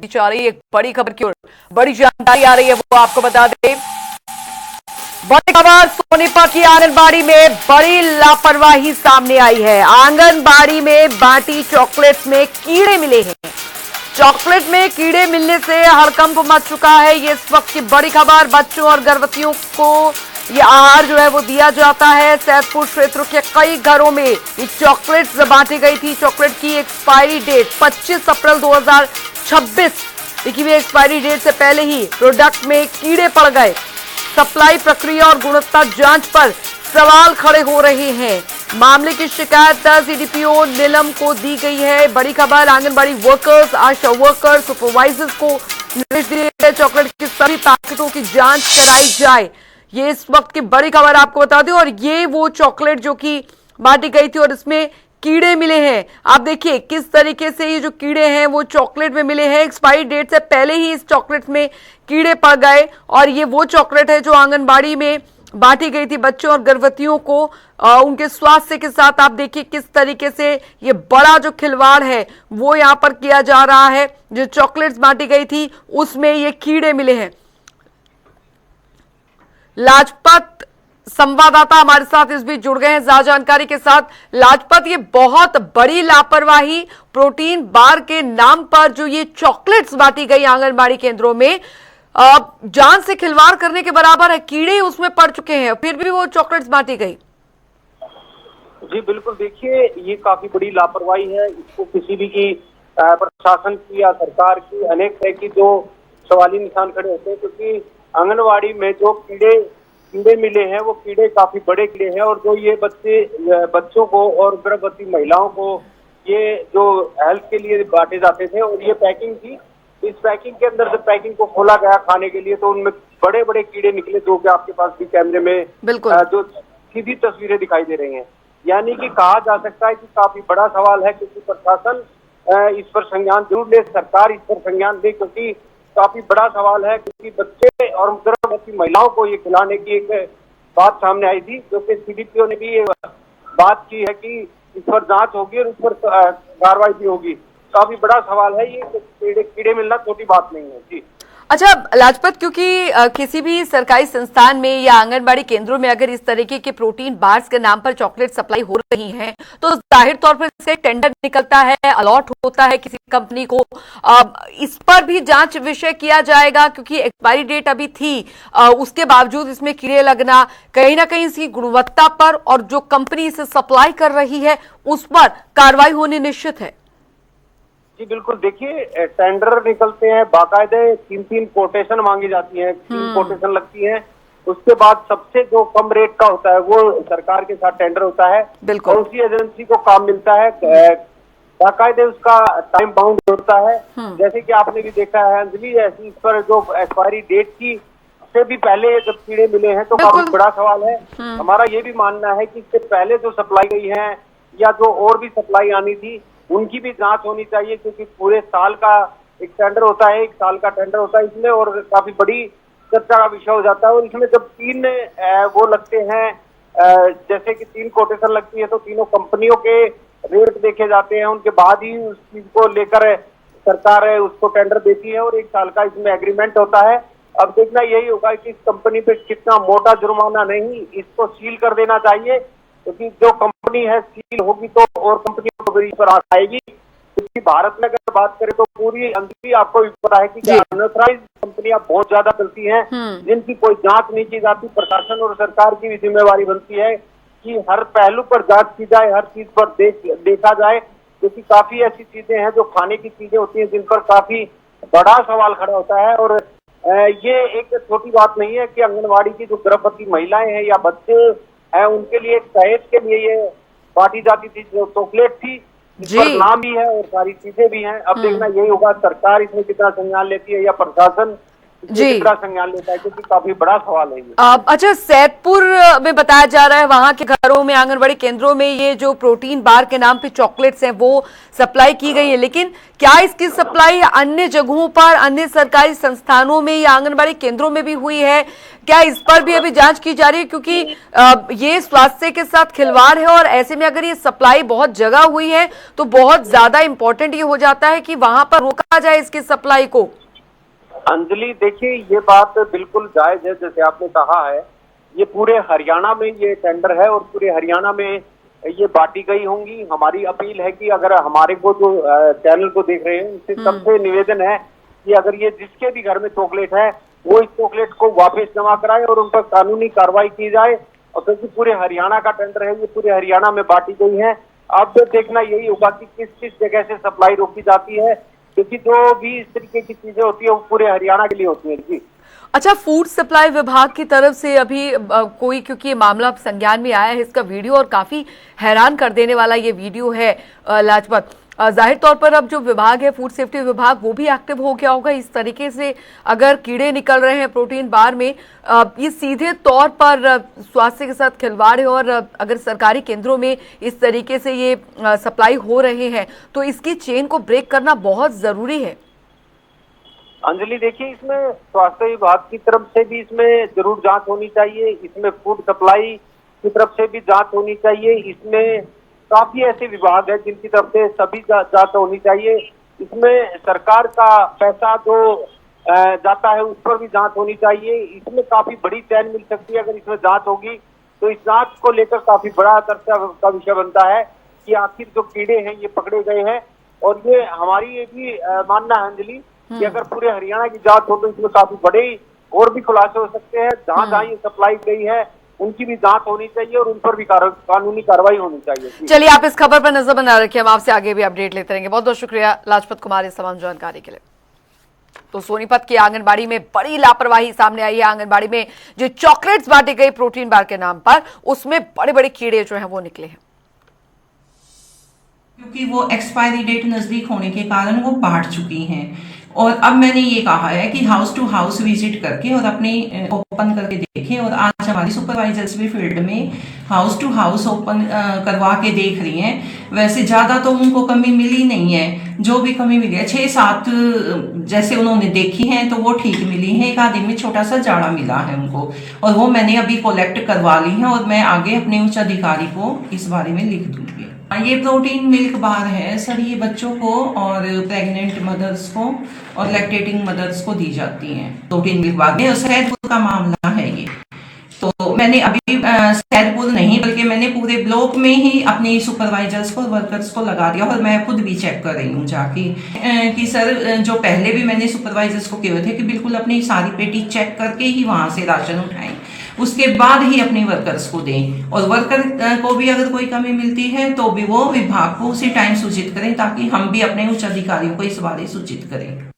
जा रही है एक बड़ी खबर की ओर, बड़ी जानकारी आ रही है, वो आपको बता दें। बड़ी खबर, सोनीपत की आंगनबाड़ी में बड़ी लापरवाही सामने आई है। आंगनबाड़ी में बांटी चॉकलेट्स में कीड़े मिले हैं। चॉकलेट में कीड़े मिलने से हड़कंप मच चुका है। ये इस वक्त की बड़ी खबर। बच्चों और गर्भवतियों को ये आहार जो है वो दिया जाता है। सैदपुर क्षेत्र के कई घरों में ये चॉकलेट्स बांटी गई थी। चॉकलेट की एक्सपायरी डेट 25 अप्रैल 2026 लिखी हुई। एक्सपायरी डेट से पहले ही प्रोडक्ट में कीड़े पड़ गए। सप्लाई प्रक्रिया और गुणवत्ता जांच पर सवाल खड़े हो रहे हैं। मामले की शिकायत सीडीपीओ नीलम को दी गई है। बड़ी खबर, आंगनबाड़ी वर्कर्स, आशा वर्कर्स, सुपरवाइजर्स को निर्देश दिए गए चॉकलेट की सभी पैकेटों की जांच कराई जाए। ये इस वक्त की बड़ी खबर आपको बता दें। और ये वो चॉकलेट जो कि बांटी गई थी और इसमें कीड़े मिले हैं। आप देखिए किस तरीके से ये जो कीड़े हैं वो चॉकलेट में मिले हैं। एक्सपायरी डेट से पहले ही इस चॉकलेट में कीड़े पड़ गए। और ये वो चॉकलेट है जो आंगनबाड़ी में बांटी गई थी बच्चों और गर्भवतियों को उनके स्वास्थ्य के साथ। आप देखिए किस तरीके से ये बड़ा जो खिलवाड़ है वो यहां पर किया जा रहा है। जो चॉकलेट्स बांटी गई थी उसमें ये कीड़े मिले हैं। लाजपत संवाददाता हमारे साथ इस बीच जुड़ गए हैं ज्यादा जानकारी के साथ। लाजपत, ये बहुत बड़ी लापरवाही, प्रोटीन बार के नाम पर जो ये चॉकलेट्स बांटी गई आंगनबाड़ी केंद्रों में जान से खिलवाड़ करने के बराबर है। कीड़े उसमें पड़ चुके हैं, फिर भी वो चॉकलेट्स बांटी गई। जी बिल्कुल, देखिए ये काफी बड़ी लापरवाही है। इसको किसी भी की प्रशासन की या सरकार की अनेक तरह की जो सवाली निशान खड़े होते हैं, क्योंकि आंगनवाड़ी में जो कीड़े मिले हैं वो कीड़े काफी बड़े कीड़े हैं। और जो ये बच्चों को और गर्भवती महिलाओं को ये जो हेल्थ के लिए बांटे जाते थे, और ये पैकिंग थी, इस पैकिंग के अंदर जब पैकिंग को खोला गया खाने के लिए तो उनमें बड़े बड़े कीड़े निकले, जो कि आपके पास भी कैमरे में जो सीधी तस्वीरें दिखाई दे रही हैं। यानी कि कहा जा सकता है कि काफी बड़ा सवाल है, क्योंकि प्रशासन इस पर संज्ञान जरूर ले, सरकार इस पर संज्ञान दे, क्योंकि काफी बड़ा सवाल है। क्योंकि बच्चे और गर्भवती महिलाओं को ये खिलाने की एक बात सामने आई थी, जो कि सीडीपीओ ने भी ये बात की है कि इस पर जांच होगी और उस पर कार्रवाई भी होगी। काफी बड़ा सवाल है, ये कीड़े मिलना छोटी बात नहीं है। जी अच्छा लाजपत, क्योंकि किसी भी सरकारी संस्थान में या आंगनबाड़ी केंद्रों में अगर इस तरीके के प्रोटीन बार्स के नाम पर चॉकलेट सप्लाई हो रही हैं तो जाहिर तौर पर इससे टेंडर निकलता है, अलॉट होता है किसी कंपनी को। इस पर भी जांच विषय किया जाएगा, क्योंकि एक्सपायरी डेट अभी थी, उसके बावजूद इसमें कीड़े लगना कहीं ना कहीं इसकी गुणवत्ता पर और जो कंपनी इसे सप्लाई कर रही है उस पर कार्रवाई होनी निश्चित है। जी बिल्कुल, देखिए टेंडर निकलते हैं, बाकायदे 3-3 कोटेशन मांगी जाती हैं, 3 कोटेशन लगती हैं। उसके बाद सबसे जो कम रेट का होता है वो सरकार के साथ टेंडर होता है और उसी एजेंसी को काम मिलता है। बाकायदे उसका टाइम बाउंड होता है। जैसे कि आपने भी देखा है अंजलि, ऐसी इस पर जो एक्सपायरी डेट की से भी पहले जब कीड़े मिले हैं तो काफी बड़ा सवाल है। हमारा ये भी मानना है कि इससे पहले जो सप्लाई गई है या जो और भी सप्लाई आनी थी उनकी भी जांच होनी चाहिए, क्योंकि पूरे साल का एक टेंडर होता है, 1 साल का टेंडर होता है इसमें, और काफी बड़ी चर्चा का विषय हो जाता है। और इसमें जब 3 वो लगते हैं, जैसे कि 3 कोटेशन लगती है तो तीनों कंपनियों के रेट देखे जाते हैं, उनके बाद ही उस चीज को लेकर सरकार उसको टेंडर देती है और 1 साल का इसमें एग्रीमेंट होता है। अब देखना यही होगा कि इस कंपनी पे कितना मोटा जुर्माना, नहीं इसको सील कर देना चाहिए, क्योंकि जो कंपनी है सील होगी तो और कंपनियों को भी इस पर आस आएगी। क्योंकि भारत में अगर बात करें तो पूरी अंदर आपको भी पता है कि अनऑथराइज कंपनियां बहुत ज्यादा चलती हैं, जिनकी कोई जांच नहीं की जाती। प्रशासन और सरकार की भी जिम्मेवारी बनती है कि हर पहलू पर जांच की जाए, हर चीज पर देखा जाए, क्योंकि काफी ऐसी चीजें हैं जो खाने की चीजें होती हैं जिन पर काफी बड़ा सवाल खड़ा होता है। और ये एक छोटी बात नहीं है कि आंगनबाड़ी की जो गर्भवती महिलाएं हैं या बच्चे हैं उनके लिए दहेज के लिए ये बांटी जाती थी, जो चॉकलेट थी, इस पर नाम भी है और सारी चीजें भी हैं। अब देखना यही होगा सरकार इसमें कितना संज्ञान लेती है या प्रशासन जी। कितना संज्ञान लेता है, क्योंकि काफी बड़ा सवाल है ये। अच्छा, सैदपुर में बताया जा रहा है वहां के घरों में, आंगनबाड़ी केंद्रों में ये जो प्रोटीन बार के नाम पे चॉकलेट्स हैं वो सप्लाई की गई है, लेकिन क्या इसकी सप्लाई अन्य जगहों पर, अन्य सरकारी संस्थानों में या आंगनबाड़ी केंद्रों में भी हुई है? क्या इस पर भी अभी जांच की जा रही है? क्योंकि ये स्वास्थ्य के साथ खिलवाड़ है, और ऐसे में अगर ये सप्लाई बहुत जगह हुई है तो बहुत ज्यादा इंपॉर्टेंट ये हो जाता है कि वहां पर रोका जाए इसकी सप्लाई को। अंजलि देखिए, ये बात बिल्कुल जायज है, जैसे आपने कहा है, ये पूरे हरियाणा में ये टेंडर है और पूरे हरियाणा में ये बांटी गई होंगी। हमारी अपील है कि अगर हमारे को जो चैनल को देख रहे हैं, उनसे सबसे निवेदन है कि अगर ये जिसके भी घर में चॉकलेट है वो इस चॉकलेट को वापस जमा कराए और उन पर कानूनी कार्रवाई की जाए। और क्योंकि पूरे हरियाणा का टेंडर है, ये पूरे हरियाणा में बांटी गई है। अब तो देखना यही होगा कि किस किस जगह से सप्लाई रोकी जाती है, क्योंकि जो भी इस तरीके की चीजें होती है वो पूरे हरियाणा के लिए होती है। जी अच्छा, फूड सप्लाई विभाग की तरफ से अभी कोई, क्योंकि ये मामला संज्ञान में आया है, इसका वीडियो, और काफी हैरान कर देने वाला ये वीडियो है लाजपत। जाहिर तौर पर अब जो विभाग है, फूड सेफ्टी विभाग, वो भी एक्टिव हो गया होगा। इस तरीके से अगर कीड़े निकल रहे हैं प्रोटीन बार में, ये सीधे तौर पर स्वास्थ्य के साथ खिलवाड़ है, और अगर सरकारी केंद्रों में इस तरीके से ये सप्लाई हो रहे हैं तो इसकी चेन को ब्रेक करना बहुत जरूरी है। अंजलि देखिए, इसमें स्वास्थ्य विभाग की तरफ से भी इसमें जरूर जांच होनी चाहिए, इसमें फूड सप्लाई की तरफ से भी जांच होनी चाहिए, इसमें काफी ऐसे विभाग हैं जिनकी तरफ से सभी जांच होनी चाहिए। इसमें सरकार का पैसा जो जाता है उस पर भी जांच होनी चाहिए। इसमें काफी बड़ी चैन मिल सकती है अगर इसमें जांच होगी, तो इस जांच को लेकर काफी बड़ा चर्चा का विषय बनता है कि आखिर जो कीड़े हैं ये पकड़े गए हैं। और ये हमारी ये भी मानना है अंजलि कि अगर पूरे हरियाणा की जांच हो तो इसमें काफी बड़े और भी खुलासे हो सकते हैं। जहां जहां ये सप्लाई गई है उनकी भी जांच होनी चाहिए और उन पर भी कानूनी कार्रवाई होनी चाहिए। चलिए, आप इस खबर पर नजर बना रखिए, हम आपसे आगे भी अपडेट लेते रहेंगे। बहुत बहुत शुक्रिया लाजपत कुमार इस तमाम जानकारी के लिए। तो सोनीपत की आंगनबाड़ी में बड़ी लापरवाही सामने आई है। आंगनबाड़ी में जो चॉकलेट्स बांटे गए प्रोटीन बार के नाम पर, उसमें बड़े बड़े कीड़े जो हैं वो निकले हैं, क्योंकि वो एक्सपायरी डेट नजदीक होने के कारण वो बांट चुकी हैं। और अब मैंने ये कहा है कि हाउस टू हाउस विजिट करके और अपने ओपन करके देखें। और आज हमारी सुपरवाइजर्स भी फील्ड में हाउस टू हाउस ओपन करवा के देख रही हैं। वैसे ज़्यादा तो उनको कमी मिली नहीं है, जो भी कमी मिली है 6-7 जैसे उन्होंने देखी हैं तो वो ठीक मिली है। एक आदमी में छोटा सा जाड़ा मिला है उनको, और वो मैंने अभी कलेक्ट करवा ली है और मैं आगे अपने उच्च अधिकारी को इस बारे में लिख दूंगी। ये प्रोटीन मिल्क बार है सर, ये बच्चों को और प्रेग्नेंट मदर्स को और लैक्टेटिंग मदर्स को दी जाती हैं। प्रोटीन मिल्क बार में सैदपुर का मामला है ये। तो मैंने अभी सैदपुर नहीं बल्कि मैंने पूरे ब्लॉक में ही अपने सुपरवाइजर्स को, वर्कर्स को लगा दिया, और मैं खुद भी चेक कर रही हूँ जाके कि सर जो पहले भी मैंने सुपरवाइजर्स को कहे थे कि बिल्कुल अपनी सारी पेटी चेक करके ही वहां से राशन उठाएं, उसके बाद ही अपने वर्कर्स को दें। और वर्कर को भी अगर कोई कमी मिलती है तो भी वो विभाग को उसी टाइम सूचित करें, ताकि हम भी अपने उच्च अधिकारियों को इस बारे सूचित करें।